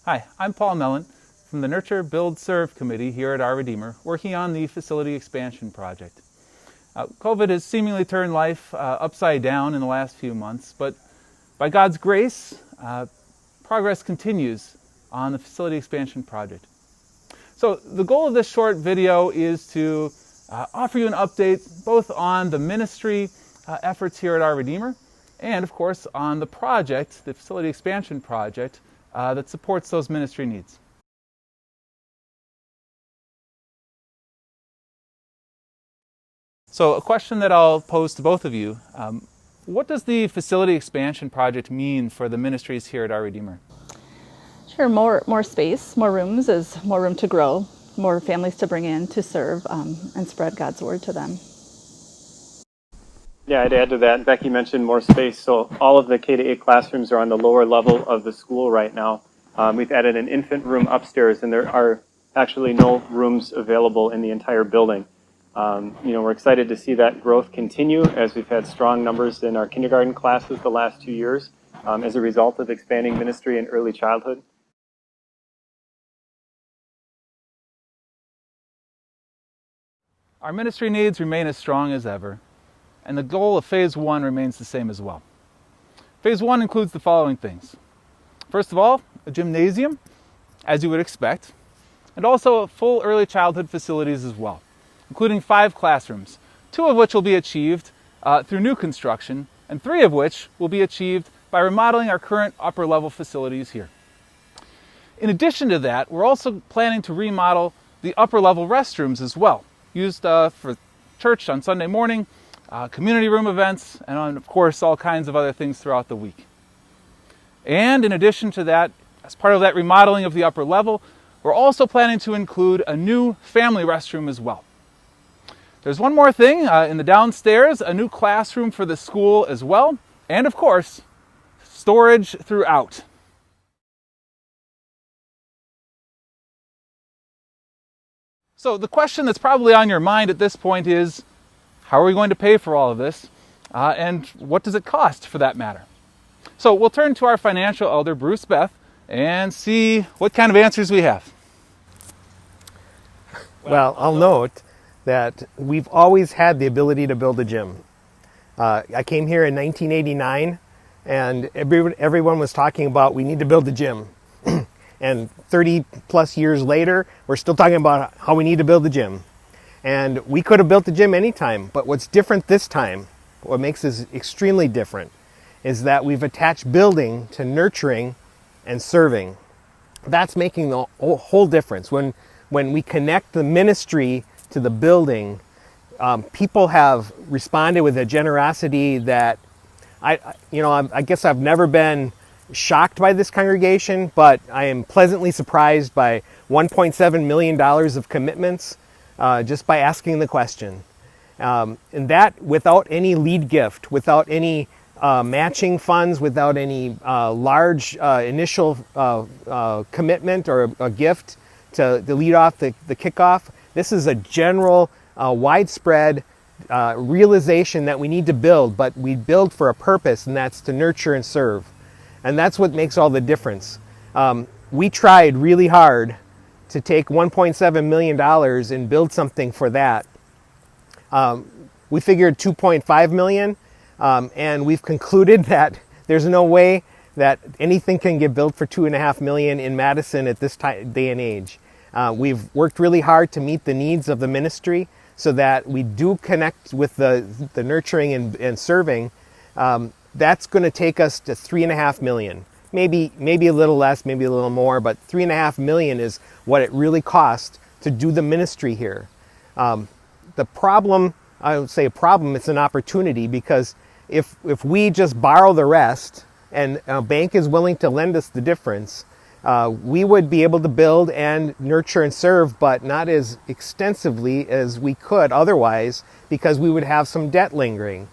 Hi, I'm Paul Mellon from the Nurture, Build, Serve Committee here at Our Redeemer, working on the facility expansion project. COVID has seemingly turned life upside down in the last few months, but by God's grace, progress continues on the facility expansion project. So the goal of this short video is to offer you an update both on the ministry efforts here at Our Redeemer and, of course, on the project, the facility expansion project, that supports those ministry needs. So a question that I'll pose to both of you, what does the facility expansion project mean for the ministries here at Our Redeemer? Sure, more space, more rooms is more room to grow, more families to bring in to serve and spread God's word to them. Yeah, I'd add to that. Becky mentioned more space. So all of the K-8 classrooms are on the lower level of the school right now. We've added an infant room upstairs, and there are actually no rooms available in the entire building. We're excited to see that growth continue as we've had strong numbers in our kindergarten classes the last 2 years as a result of expanding ministry in early childhood. Our ministry needs remain as strong as ever, and the goal of Phase 1 remains the same as well. Phase 1 includes the following things. First of all, a gymnasium, as you would expect, and also full early childhood facilities as well, including 5 classrooms, 2 of which will be achieved through new construction, and 3 of which will be achieved by remodeling our current upper level facilities here. In addition to that, we're also planning to remodel the upper level restrooms as well, used for church on Sunday morning, community room events, and of course all kinds of other things throughout the week. And in addition to that, as part of that remodeling of the upper level, we're also planning to include a new family restroom as well. There's one more thing, in the downstairs, a new classroom for the school as well, and of course, storage throughout. So the question that's probably on your mind at this point is, how are we going to pay for all of this? And what does it cost for that matter? So we'll turn to our financial elder, Bruce Beth, and see what kind of answers we have. Well, I'll note that we've always had the ability to build a gym. I came here in 1989, and everyone was talking about we need to build a gym. And 30 plus years later, we're still talking about how we need to build a gym. And we could have built the gym anytime, but what's different this time, what makes this extremely different, is that we've attached building to nurturing and serving. That's making the whole difference. When we connect the ministry to the building, people have responded with a generosity that I guess I've never been shocked by this congregation, but I am pleasantly surprised by $1.7 million of commitments just by asking the question. And that without any lead gift, without any matching funds, without any large initial commitment or a gift to lead off the kickoff. This is a general, widespread realization that we need to build, but we build for a purpose, and that's to nurture and serve. And that's what makes all the difference. We tried really hard to take $1.7 million and build something for that. We figured $2.5 million, and we've concluded that there's no way that anything can get built for $2.5 million in Madison at this day and age. We've worked really hard to meet the needs of the ministry so that we do connect with the nurturing and serving. That's going to take us to $3.5 million. Maybe a little less, maybe a little more, but $3.5 million is what it really costs to do the ministry here. The problem, I would say a problem, it's an opportunity, because if we just borrow the rest and a bank is willing to lend us the difference, we would be able to build and nurture and serve, but not as extensively as we could otherwise, because we would have some debt lingering.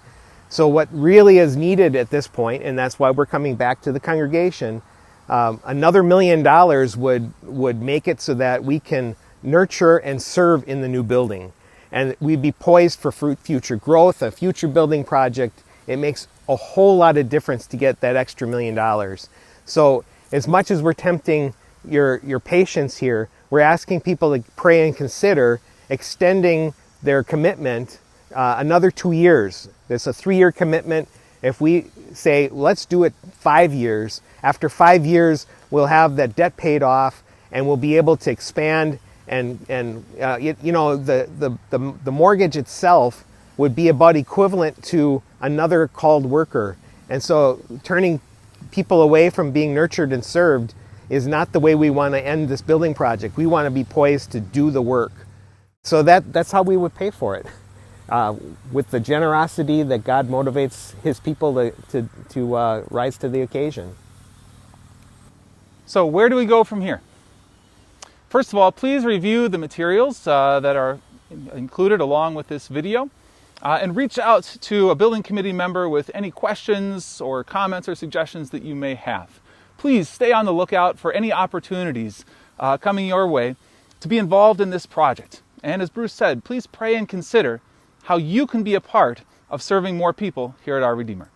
So what really is needed at this point, and that's why we're coming back to the congregation, another $1 million would make it so that we can nurture and serve in the new building. And we'd be poised for future growth, a future building project. It makes a whole lot of difference to get that extra $1 million. So as much as we're tempting your patience here. We're asking people to pray and consider extending their commitment another 2 years. It's a 3-year commitment. If we say, let's do it 5 years, after 5 years, we'll have that debt paid off and we'll be able to expand. And the mortgage itself would be about equivalent to another called worker. And so turning people away from being nurtured and served is not the way we want to end this building project. We want to be poised to do the work. So that's how we would pay for it. With the generosity that God motivates his people to rise to the occasion. So where do we go from here? First of all, please review the materials that are included along with this video and reach out to a building committee member with any questions or comments or suggestions that you may have. Please stay on the lookout for any opportunities coming your way to be involved in this project. And as Bruce said, please pray and consider how you can be a part of serving more people here at Our Redeemer.